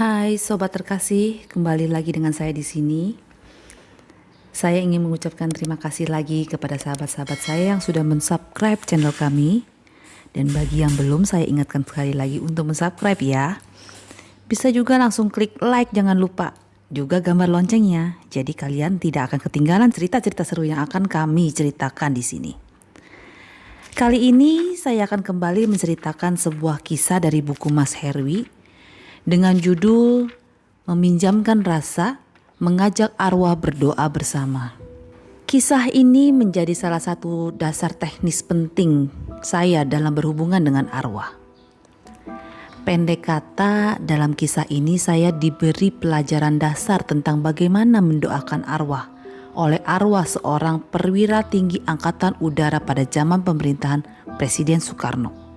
Hai sobat terkasih, kembali lagi dengan saya di sini. Saya ingin mengucapkan terima kasih lagi kepada sahabat-sahabat saya yang sudah mensubscribe channel kami. Dan bagi yang belum, saya ingatkan sekali lagi untuk mensubscribe ya. Bisa juga langsung klik like, jangan lupa. Juga gambar loncengnya, jadi kalian tidak akan ketinggalan cerita-cerita seru yang akan kami ceritakan di sini. Kali ini saya akan kembali menceritakan sebuah kisah dari buku Mas Herwi dengan judul Meminjamkan Rasa, Mengajak Arwah Berdoa Bersama. Kisah ini menjadi salah satu dasar teknis penting saya dalam berhubungan dengan arwah. Pendek kata, dalam kisah ini saya diberi pelajaran dasar tentang bagaimana mendoakan arwah oleh arwah seorang perwira tinggi Angkatan Udara pada zaman pemerintahan Presiden Soekarno.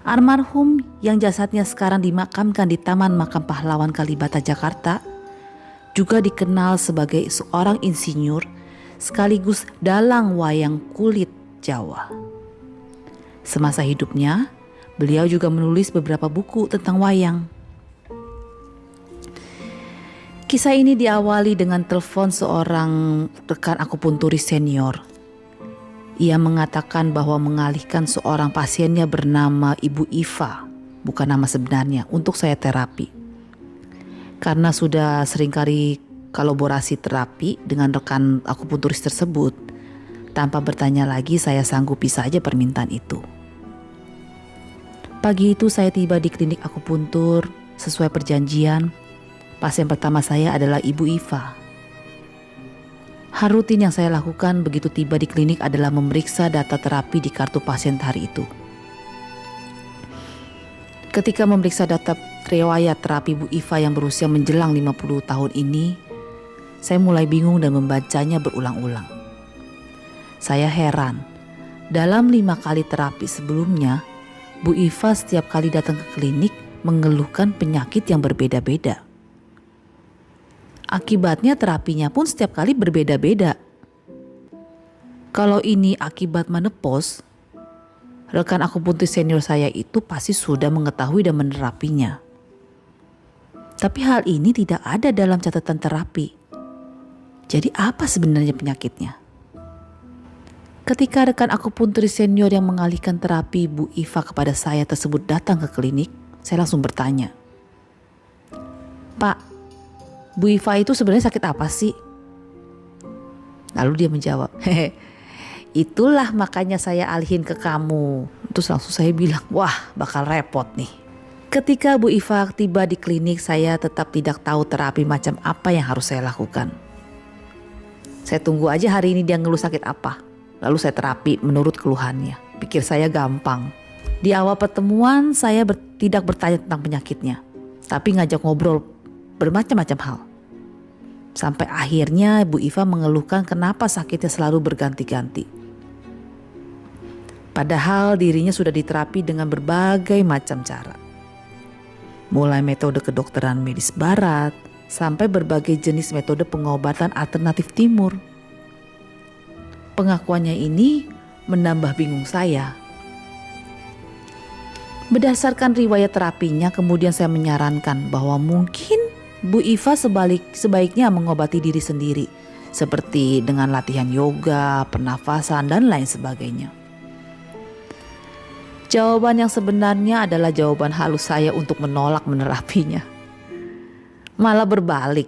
Almarhum yang jasadnya sekarang dimakamkan di Taman Makam Pahlawan Kalibata, Jakarta, juga dikenal sebagai seorang insinyur sekaligus dalang wayang kulit Jawa. Semasa hidupnya, beliau juga menulis beberapa buku tentang wayang. Kisah ini diawali dengan telepon seorang rekan akupunturis senior. Ia mengatakan bahwa mengalihkan seorang pasiennya bernama Ibu Iva, bukan nama sebenarnya, untuk saya terapi. Karena sudah seringkali kolaborasi terapi dengan rekan akupunturis tersebut, tanpa bertanya lagi saya sanggupi saja permintaan itu. Pagi itu saya tiba di klinik akupuntur sesuai perjanjian. Pasien pertama saya adalah Ibu Iva. Hal rutin yang saya lakukan begitu tiba di klinik adalah memeriksa data terapi di kartu pasien hari itu. Ketika memeriksa data riwayat terapi Bu Iva yang berusia menjelang 50 tahun ini, saya mulai bingung dan membacanya berulang-ulang. Saya heran, dalam 5 kali terapi sebelumnya, Bu Iva setiap kali datang ke klinik mengeluhkan penyakit yang berbeda-beda. Akibatnya terapinya pun setiap kali berbeda-beda. Kalau ini akibat menopause, rekan akupuntur senior saya itu pasti sudah mengetahui dan menerapinya. Tapi hal ini tidak ada dalam catatan terapi. Jadi apa sebenarnya penyakitnya? Ketika rekan akupunturis senior yang mengalihkan terapi Bu Iva kepada saya tersebut datang ke klinik, saya langsung bertanya, "Pak, Bu Iva itu sebenarnya sakit apa sih?" Lalu dia menjawab, "Itulah makanya saya alihin ke kamu." Terus langsung saya bilang, wah bakal repot nih. Ketika Bu Iva tiba di klinik, saya tetap tidak tahu terapi macam apa yang harus saya lakukan. Saya tunggu aja hari ini dia ngeluh sakit apa. Lalu saya terapi menurut keluhannya. Pikir saya gampang. Di awal pertemuan saya tidak bertanya tentang penyakitnya, tapi ngajak ngobrol bermacam-macam hal. Sampai akhirnya Bu Iva mengeluhkan kenapa sakitnya selalu berganti-ganti. Padahal dirinya sudah diterapi dengan berbagai macam cara. Mulai metode kedokteran medis barat sampai berbagai jenis metode pengobatan alternatif timur. Pengakuannya ini menambah bingung saya. Berdasarkan riwayat terapinya, kemudian saya menyarankan bahwa mungkin Bu Iva sebaiknya mengobati diri sendiri, seperti dengan latihan yoga, pernafasan, dan lain sebagainya. Jawaban yang sebenarnya adalah jawaban halus saya untuk menolak menerapinya. Malah berbalik.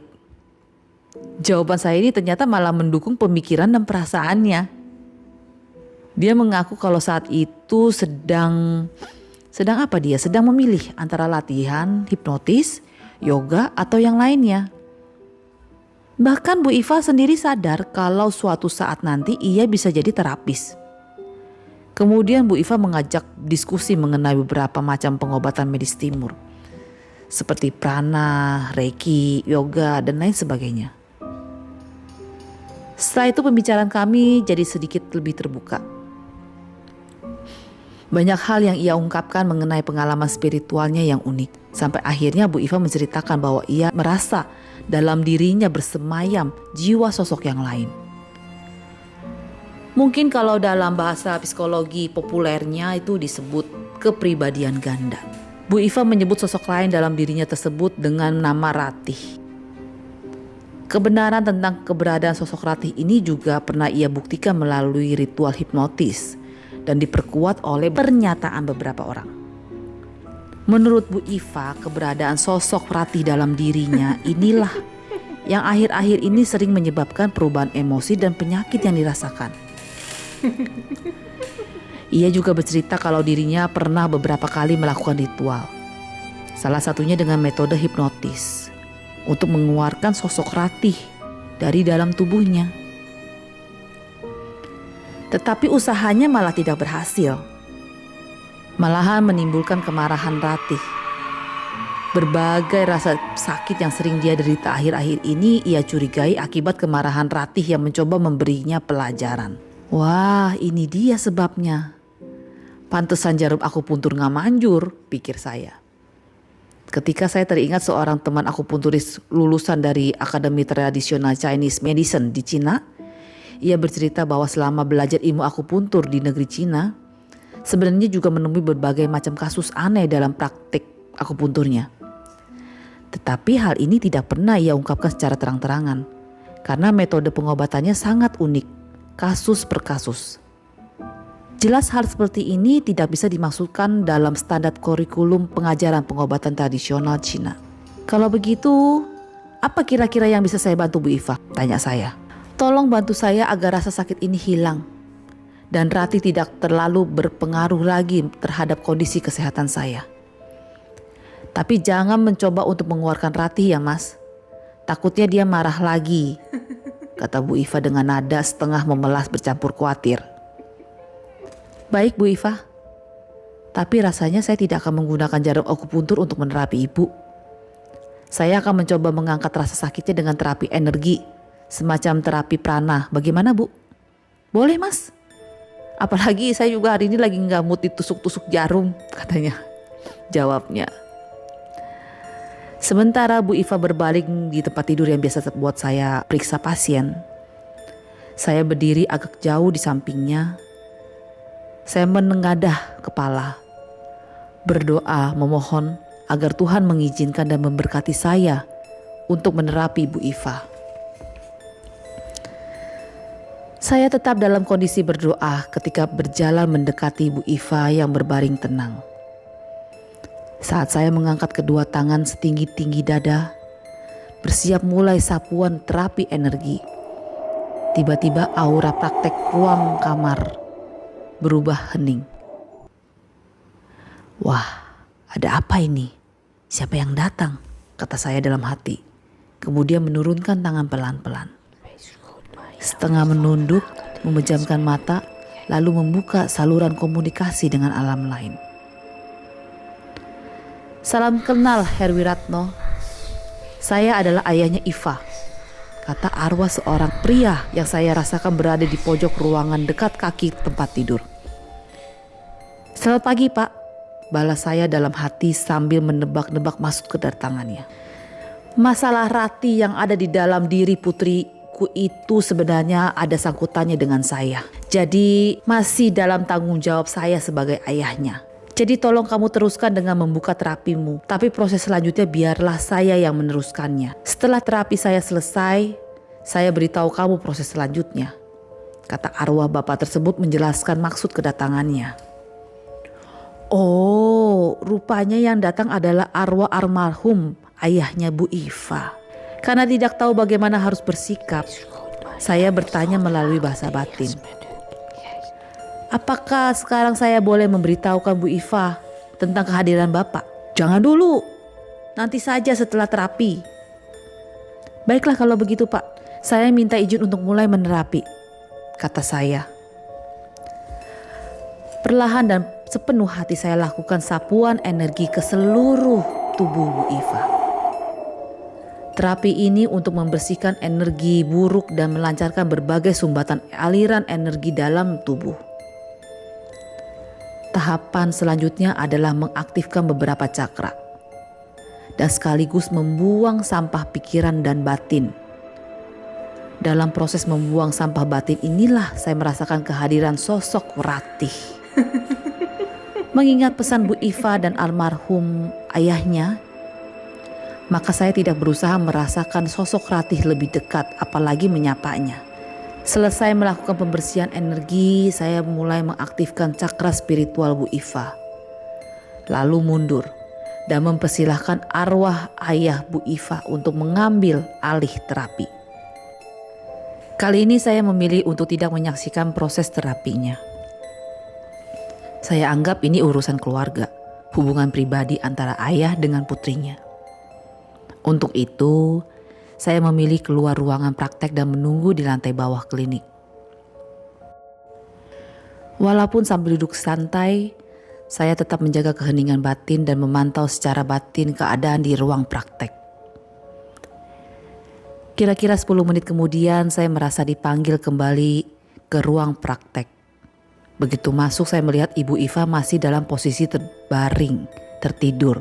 Jawaban saya ini ternyata malah mendukung pemikiran dan perasaannya. Dia mengaku kalau saat itu sedang apa dia? Sedang memilih antara latihan hipnotis, yoga, atau yang lainnya. Bahkan Bu Iva sendiri sadar kalau suatu saat nanti ia bisa jadi terapis. Kemudian Bu Iva mengajak diskusi mengenai beberapa macam pengobatan medis timur, seperti prana, reiki, yoga, dan lain sebagainya. Setelah itu pembicaraan kami jadi sedikit lebih terbuka. Banyak hal yang ia ungkapkan mengenai pengalaman spiritualnya yang unik. Sampai akhirnya Bu Iva menceritakan bahwa ia merasa dalam dirinya bersemayam jiwa sosok yang lain. Mungkin kalau dalam bahasa psikologi populernya itu disebut kepribadian ganda. Bu Iva menyebut sosok lain dalam dirinya tersebut dengan nama Ratih. Kebenaran tentang keberadaan sosok Ratih ini juga pernah ia buktikan melalui ritual hipnotis dan diperkuat oleh pernyataan beberapa orang. Menurut Bu Iva, keberadaan sosok Ratih dalam dirinya inilah yang akhir-akhir ini sering menyebabkan perubahan emosi dan penyakit yang dirasakan. Ia juga bercerita kalau dirinya pernah beberapa kali melakukan ritual. Salah satunya dengan metode hipnotis untuk mengeluarkan sosok Ratih dari dalam tubuhnya. Tetapi usahanya malah tidak berhasil. Malahan menimbulkan kemarahan Ratih. Berbagai rasa sakit yang sering dia derita akhir-akhir ini ia curigai akibat kemarahan Ratih yang mencoba memberinya pelajaran. Wah, ini dia sebabnya. Pantesan jarum akupuntur gak manjur, pikir saya. Ketika saya teringat seorang teman akupunturis lulusan dari Akademi Tradisional Chinese Medicine di Cina, ia bercerita bahwa selama belajar ilmu akupuntur di negeri Cina, sebenarnya juga menemui berbagai macam kasus aneh dalam praktik akupunturnya. Tetapi hal ini tidak pernah ia ungkapkan secara terang-terangan, karena metode pengobatannya sangat unik, kasus per kasus. Jelas hal seperti ini tidak bisa dimaksudkan dalam standar kurikulum pengajaran pengobatan tradisional Cina. Kalau begitu, apa kira-kira yang bisa saya bantu Bu Iva? Tanya saya. Tolong bantu saya agar rasa sakit ini hilang dan Ratih tidak terlalu berpengaruh lagi terhadap kondisi kesehatan saya. Tapi jangan mencoba untuk mengeluarkan Ratih ya Mas. Takutnya dia marah lagi, kata Bu Iva dengan nada setengah memelas bercampur khawatir. Baik Bu Iva, tapi rasanya saya tidak akan menggunakan jarum akupuntur untuk menerapi Ibu. Saya akan mencoba mengangkat rasa sakitnya dengan terapi energi, semacam terapi prana. Bagaimana Bu? Boleh Mas. Apalagi saya juga hari ini lagi gak mood ditusuk-tusuk jarum, katanya. Jawabnya. Sementara Bu Iva berbalik di tempat tidur yang biasa buat saya periksa pasien. Saya berdiri agak jauh di sampingnya. Saya menengadah kepala, berdoa memohon agar Tuhan mengizinkan dan memberkati saya untuk menerapi Bu Iva. Saya tetap dalam kondisi berdoa ketika berjalan mendekati Bu Iva yang berbaring tenang. Saat saya mengangkat kedua tangan setinggi-tinggi dada, bersiap mulai sapuan terapi energi, tiba-tiba aura praktek ruang kamar berubah hening. Wah, ada apa ini? Siapa yang datang? Kata saya dalam hati. Kemudian menurunkan tangan pelan-pelan. Setengah menunduk, memejamkan mata, lalu membuka saluran komunikasi dengan alam lain. Salam kenal Herr Wiratno. Saya adalah ayahnya Iva, kata arwah seorang pria yang saya rasakan berada di pojok ruangan dekat kaki tempat tidur. Selamat pagi Pak, balas saya dalam hati sambil menebak-nebak maksud kedatangannya. Masalah Ratih yang ada di dalam diri putriku itu sebenarnya ada sangkutannya dengan saya. Jadi masih dalam tanggung jawab saya sebagai ayahnya. Jadi tolong kamu teruskan dengan membuka terapimu. Tapi proses selanjutnya biarlah saya yang meneruskannya. Setelah terapi saya selesai, saya beritahu kamu proses selanjutnya, kata arwah bapak tersebut menjelaskan maksud kedatangannya. Oh, rupanya yang datang adalah arwah almarhum ayahnya Bu Iva. Karena tidak tahu bagaimana harus bersikap, saya bertanya melalui bahasa batin. Apakah sekarang saya boleh memberitahukan Bu Iva tentang kehadiran Bapak? Jangan dulu, nanti saja setelah terapi. Baiklah kalau begitu Pak, saya minta izin untuk mulai menerapi, kata saya. Perlahan dan sepenuh hati saya lakukan sapuan energi ke seluruh tubuh Bu Iva. Terapi ini untuk membersihkan energi buruk dan melancarkan berbagai sumbatan aliran energi dalam tubuh. Tahapan selanjutnya adalah mengaktifkan beberapa cakra dan sekaligus membuang sampah pikiran dan batin. Dalam proses membuang sampah batin inilah saya merasakan kehadiran sosok Ratih. Mengingat pesan Bu Iva dan almarhum ayahnya, maka saya tidak berusaha merasakan sosok Ratih lebih dekat, apalagi menyapanya. Selesai melakukan pembersihan energi, saya mulai mengaktifkan cakra spiritual Bu Iva. Lalu mundur dan mempersilahkan arwah ayah Bu Iva untuk mengambil alih terapi. Kali ini saya memilih untuk tidak menyaksikan proses terapinya. Saya anggap ini urusan keluarga, hubungan pribadi antara ayah dengan putrinya. Untuk itu, saya memilih keluar ruangan praktek dan menunggu di lantai bawah klinik. Walaupun sambil duduk santai, saya tetap menjaga keheningan batin dan memantau secara batin keadaan di ruang praktek. Kira-kira 10 menit kemudian saya merasa dipanggil kembali ke ruang praktek. Begitu masuk saya melihat Ibu Iva masih dalam posisi terbaring, tertidur.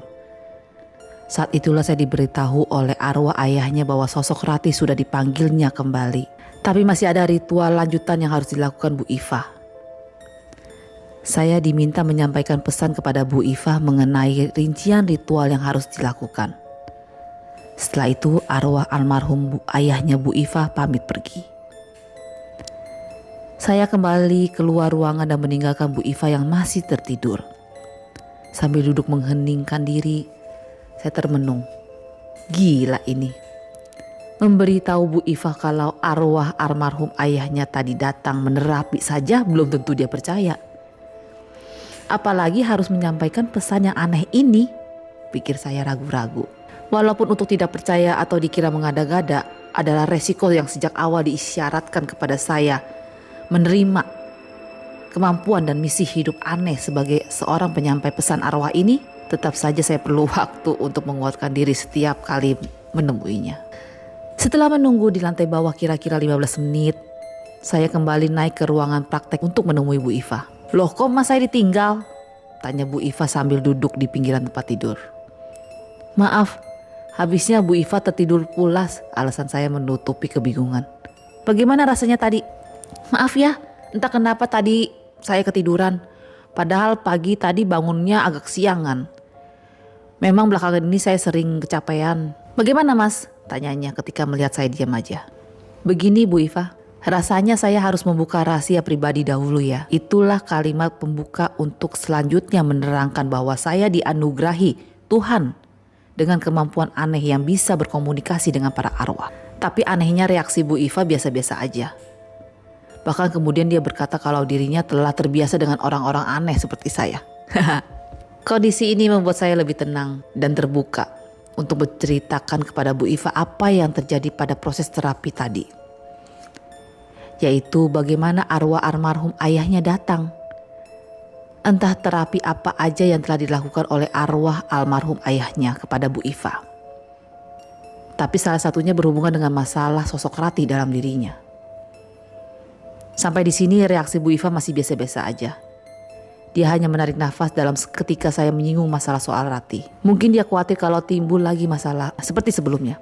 Saat itulah saya diberitahu oleh arwah ayahnya bahwa sosok Ratih sudah dipanggilnya kembali. Tapi masih ada ritual lanjutan yang harus dilakukan Bu Iva. Saya diminta menyampaikan pesan kepada Bu Iva mengenai rincian ritual yang harus dilakukan. Setelah itu arwah almarhum ayahnya Bu Iva pamit pergi. Saya kembali keluar ruangan dan meninggalkan Bu Iva yang masih tertidur. Sambil duduk mengheningkan diri, saya termenung. Gila ini. Memberitahu Bu Iva kalau arwah almarhum ayahnya tadi datang menerapi saja belum tentu dia percaya. Apalagi harus menyampaikan pesan yang aneh ini, pikir saya ragu-ragu. Walaupun untuk tidak percaya atau dikira mengada-gada adalah resiko yang sejak awal diisyaratkan kepada saya menerima kemampuan dan misi hidup aneh sebagai seorang penyampai pesan arwah ini, tetap saja saya perlu waktu untuk menguatkan diri setiap kali menemuinya. Setelah menunggu di lantai bawah kira-kira 15 menit, saya kembali naik ke ruangan praktek untuk menemui Bu Iva. Loh, kok mas saya ditinggal? Tanya Bu Iva sambil duduk di pinggiran tempat tidur. Maaf, habisnya Bu Iva tertidur pulas, alasan saya menutupi kebingungan. Bagaimana rasanya tadi? Maaf ya, entah kenapa tadi saya ketiduran. Padahal pagi tadi bangunnya agak siangan. Memang belakangan ini saya sering kecapean. Bagaimana mas? Tanyanya ketika melihat saya diam aja. Begini Bu Iva, rasanya saya harus membuka rahasia pribadi dahulu ya. Itulah kalimat pembuka untuk selanjutnya menerangkan bahwa saya dianugerahi Tuhan dengan kemampuan aneh yang bisa berkomunikasi dengan para arwah. Tapi anehnya reaksi Bu Iva biasa-biasa aja. Bahkan kemudian dia berkata kalau dirinya telah terbiasa dengan orang-orang aneh seperti saya. Kondisi ini membuat saya lebih tenang dan terbuka untuk menceritakan kepada Bu Iva apa yang terjadi pada proses terapi tadi. Yaitu bagaimana arwah almarhum ayahnya datang. Entah terapi apa aja yang telah dilakukan oleh arwah almarhum ayahnya kepada Bu Iva. Tapi salah satunya berhubungan dengan masalah sosok Ratih dalam dirinya. Sampai di sini reaksi Bu Iva masih biasa-biasa aja. Dia hanya menarik nafas dalam ketika saya menyinggung masalah soal Ratih. Mungkin dia khawatir kalau timbul lagi masalah seperti sebelumnya.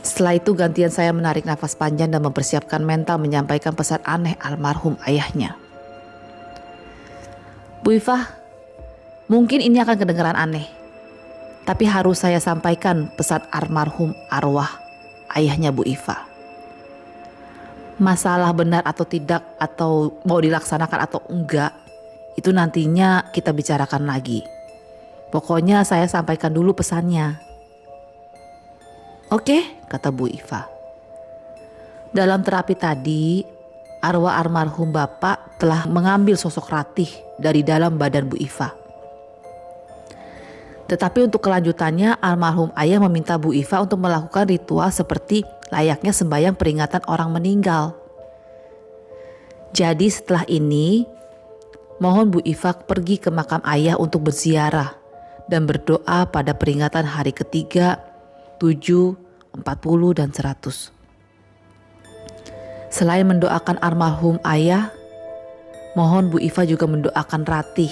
Setelah itu gantian saya menarik nafas panjang dan mempersiapkan mental menyampaikan pesan aneh almarhum ayahnya. Bu Iva, mungkin ini akan kedengaran aneh. Tapi harus saya sampaikan pesan almarhum arwah ayahnya Bu Iva. Masalah benar atau tidak atau mau dilaksanakan atau enggak, itu nantinya kita bicarakan lagi. Pokoknya saya sampaikan dulu pesannya. Oke, kata Bu Iva. Dalam terapi tadi, arwah almarhum Bapak telah mengambil sosok Ratih dari dalam badan Bu Iva. Tetapi untuk kelanjutannya, almarhum ayah meminta Bu Iva untuk melakukan ritual seperti layaknya sembahyang peringatan orang meninggal. Jadi setelah ini, mohon Bu Iva pergi ke makam ayah untuk berziarah dan berdoa pada peringatan hari ketiga, 7, 40, dan 100. Selain mendoakan almarhum ayah, mohon Bu Iva juga mendoakan Ratih.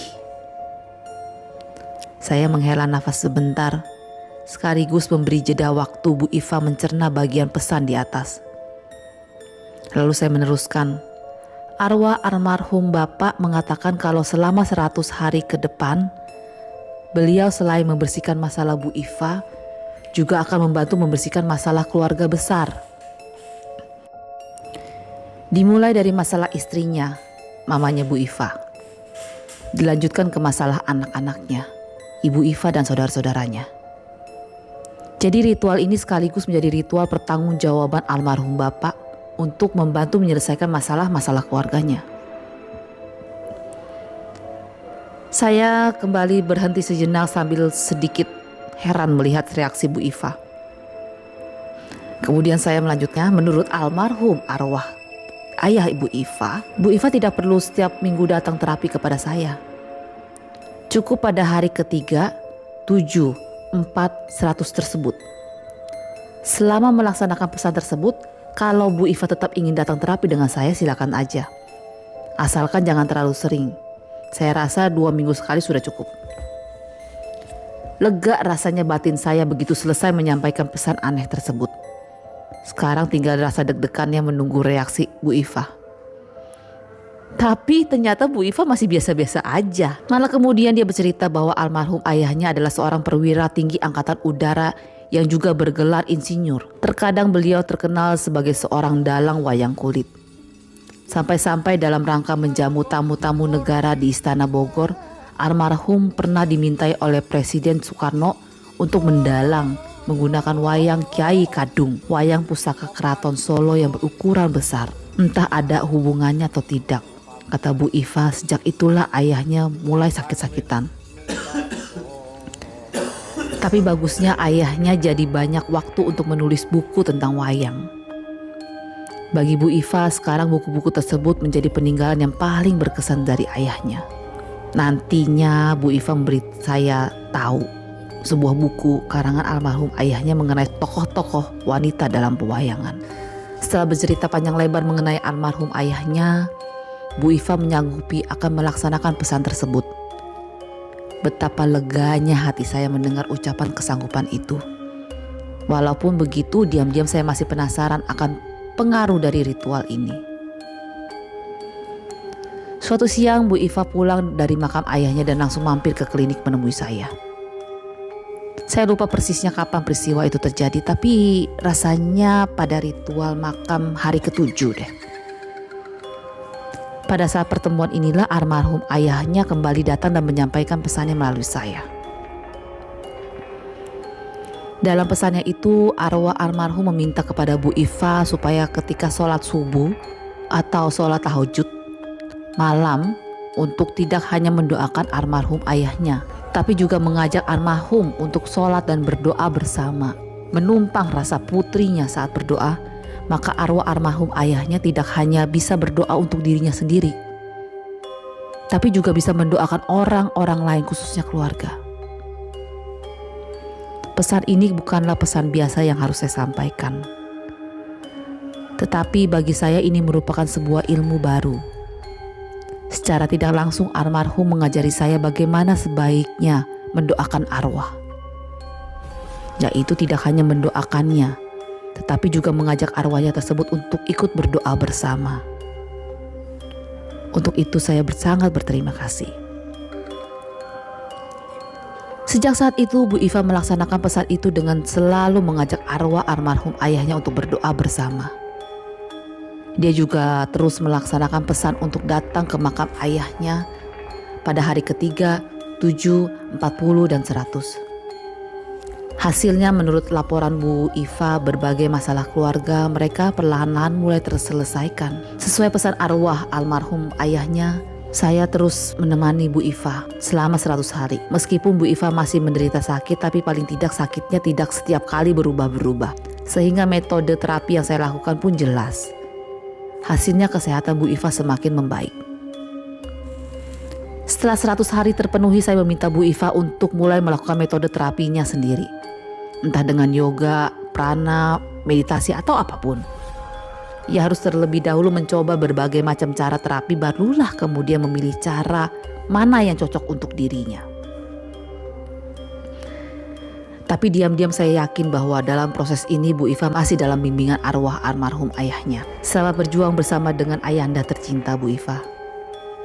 Saya menghela nafas sebentar, sekaligus memberi jeda waktu Bu Iva mencerna bagian pesan di atas. Lalu saya meneruskan, Arwah almarhum Bapak mengatakan kalau selama 100 hari ke depan, beliau selain membersihkan masalah Bu Iva, juga akan membantu membersihkan masalah keluarga besar. Dimulai dari masalah istrinya, mamanya Bu Iva. Dilanjutkan ke masalah anak-anaknya, Ibu Iva dan saudara-saudaranya. Jadi ritual ini sekaligus menjadi ritual pertanggungjawaban almarhum Bapak untuk membantu menyelesaikan masalah-masalah keluarganya. Saya kembali berhenti sejenak sambil sedikit heran melihat reaksi Bu Iva. Kemudian saya melanjutkan, menurut almarhum arwah ayah Ibu Iva tidak perlu setiap minggu datang terapi kepada saya. Cukup pada hari ketiga, 7, 4, 100 tersebut. Selama melaksanakan pesan tersebut, kalau Bu Iva tetap ingin datang terapi dengan saya, silakan aja. Asalkan jangan terlalu sering. Saya rasa 2 minggu sekali sudah cukup. Lega rasanya batin saya begitu selesai menyampaikan pesan aneh tersebut. Sekarang tinggal rasa deg-degannya menunggu reaksi Bu Iva. Tapi ternyata Bu Iva masih biasa-biasa aja. Malah kemudian dia bercerita bahwa almarhum ayahnya adalah seorang perwira tinggi angkatan udara yang juga bergelar insinyur. Terkadang beliau terkenal sebagai seorang dalang wayang kulit. Sampai-sampai dalam rangka menjamu tamu-tamu negara di Istana Bogor, almarhum pernah dimintai oleh Presiden Soekarno untuk mendalang menggunakan wayang Kiai Kadung, wayang pusaka Keraton Solo yang berukuran besar. Entah ada hubungannya atau tidak, kata Bu Iva, sejak itulah ayahnya mulai sakit-sakitan. Tapi bagusnya ayahnya jadi banyak waktu untuk menulis buku tentang wayang. Bagi Bu Iva, sekarang buku-buku tersebut menjadi peninggalan yang paling berkesan dari ayahnya. Nantinya Bu Iva memberi saya tahu sebuah buku karangan almarhum ayahnya mengenai tokoh-tokoh wanita dalam pewayangan. Setelah bercerita panjang lebar mengenai almarhum ayahnya, Bu Iva menyanggupi akan melaksanakan pesan tersebut. Betapa leganya hati saya mendengar ucapan kesanggupan itu. Walaupun begitu, diam-diam saya masih penasaran akan pengaruh dari ritual ini. Suatu siang Bu Iva pulang dari makam ayahnya dan langsung mampir ke klinik menemui saya. Saya lupa persisnya kapan peristiwa itu terjadi, tapi rasanya pada ritual makam hari ke-7 deh. Pada saat pertemuan inilah almarhum ayahnya kembali datang dan menyampaikan pesannya melalui saya. Dalam pesannya itu, arwah almarhum meminta kepada Bu Iva supaya ketika sholat subuh atau sholat tahajud malam untuk tidak hanya mendoakan almarhum ayahnya, tapi juga mengajak almarhum untuk sholat dan berdoa bersama. Menumpang rasa putrinya saat berdoa, maka arwah almarhum ayahnya tidak hanya bisa berdoa untuk dirinya sendiri, tapi juga bisa mendoakan orang-orang lain, khususnya keluarga. Pesan ini bukanlah pesan biasa yang harus saya sampaikan, tetapi bagi saya ini merupakan sebuah ilmu baru. Secara tidak langsung almarhum mengajari saya bagaimana sebaiknya mendoakan arwah. Yaitu tidak hanya mendoakannya, tetapi juga mengajak arwahnya tersebut untuk ikut berdoa bersama. Untuk itu saya sangat berterima kasih. Sejak saat itu Bu Iva melaksanakan pesan itu dengan selalu mengajak arwah almarhum ayahnya untuk berdoa bersama. Dia juga terus melaksanakan pesan untuk datang ke makam ayahnya pada hari ketiga, 7, 40, dan 100. Hasilnya menurut laporan Bu Iva, berbagai masalah keluarga mereka perlahan-lahan mulai terselesaikan. Sesuai pesan arwah almarhum ayahnya, saya terus menemani Bu Iva selama 100 hari. Meskipun Bu Iva masih menderita sakit, tapi paling tidak sakitnya tidak setiap kali berubah-berubah. Sehingga metode terapi yang saya lakukan pun jelas. Hasilnya kesehatan Bu Iva semakin membaik. Setelah 100 hari terpenuhi, saya meminta Bu Iva untuk mulai melakukan metode terapinya sendiri. Entah dengan yoga, prana, meditasi, atau apapun. Ia harus terlebih dahulu mencoba berbagai macam cara terapi, barulah kemudian memilih cara mana yang cocok untuk dirinya. Tapi diam-diam saya yakin bahwa dalam proses ini Bu Iva masih dalam bimbingan arwah almarhum ayahnya. Selamat berjuang bersama dengan ayahanda tercinta Bu Iva.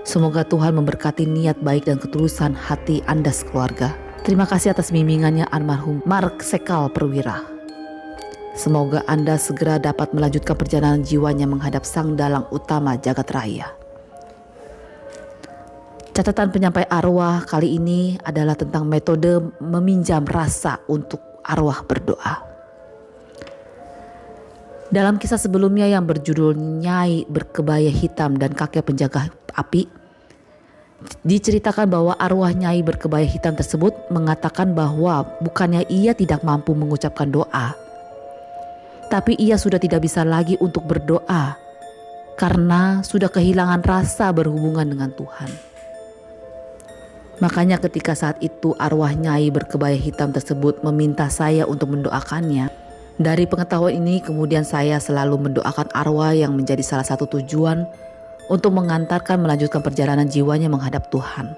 Semoga Tuhan memberkati niat baik dan ketulusan hati Anda sekeluarga. Terima kasih atas bimbingannya almarhum Mark Sekal Perwira. Semoga Anda segera dapat melanjutkan perjalanan jiwanya menghadap Sang Dalang Utama Jagat Raya. Catatan penyampai arwah kali ini adalah tentang metode meminjam rasa untuk arwah berdoa. Dalam kisah sebelumnya yang berjudul Nyai Berkebaya Hitam dan Kakek Penjaga Api, diceritakan bahwa arwah Nyai Berkebaya Hitam tersebut mengatakan bahwa bukannya ia tidak mampu mengucapkan doa, tapi ia sudah tidak bisa lagi untuk berdoa karena sudah kehilangan rasa berhubungan dengan Tuhan. Makanya ketika saat itu arwah Nyai Berkebaya Hitam tersebut meminta saya untuk mendoakannya. Dari pengetahuan ini kemudian saya selalu mendoakan arwah yang menjadi salah satu tujuan untuk mengantarkan melanjutkan perjalanan jiwanya menghadap Tuhan.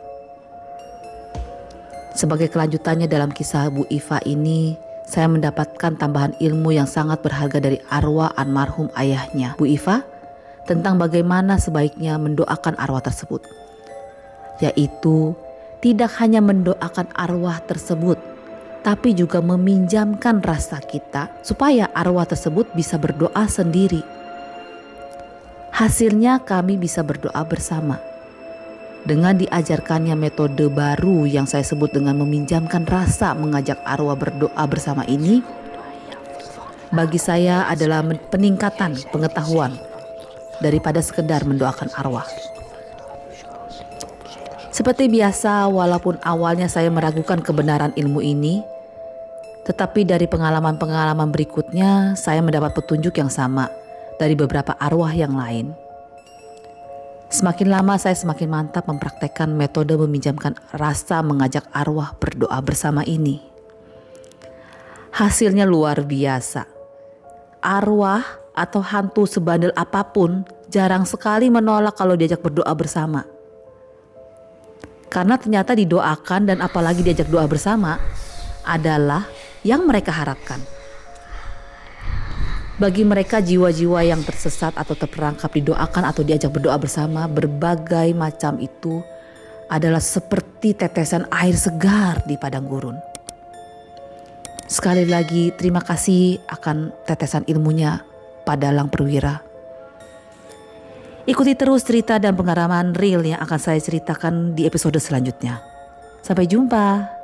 Sebagai kelanjutannya dalam kisah Bu Iva ini, saya mendapatkan tambahan ilmu yang sangat berharga dari arwah almarhum ayahnya Bu Iva tentang bagaimana sebaiknya mendoakan arwah tersebut, yaitu tidak hanya mendoakan arwah tersebut, tapi juga meminjamkan rasa kita supaya arwah tersebut bisa berdoa sendiri. Hasilnya kami bisa berdoa bersama. Dengan diajarkannya metode baru yang saya sebut dengan meminjamkan rasa mengajak arwah berdoa bersama ini, bagi saya adalah peningkatan pengetahuan daripada sekedar mendoakan arwah. Seperti biasa, walaupun awalnya saya meragukan kebenaran ilmu ini, tetapi dari pengalaman-pengalaman berikutnya saya mendapat petunjuk yang sama dari beberapa arwah yang lain. Semakin lama saya semakin mantap mempraktekkan metode meminjamkan rasa mengajak arwah berdoa bersama ini. Hasilnya luar biasa. Arwah atau hantu sebandel apapun jarang sekali menolak kalau diajak berdoa bersama. Karena ternyata didoakan dan apalagi diajak doa bersama adalah yang mereka harapkan. Bagi mereka jiwa-jiwa yang tersesat atau terperangkap didoakan atau diajak berdoa bersama, berbagai macam itu adalah seperti tetesan air segar di padang gurun. Sekali lagi terima kasih akan tetesan ilmunya Pak Dalang Perwira. Ikuti terus cerita dan pengalaman real yang akan saya ceritakan di episode selanjutnya. Sampai jumpa.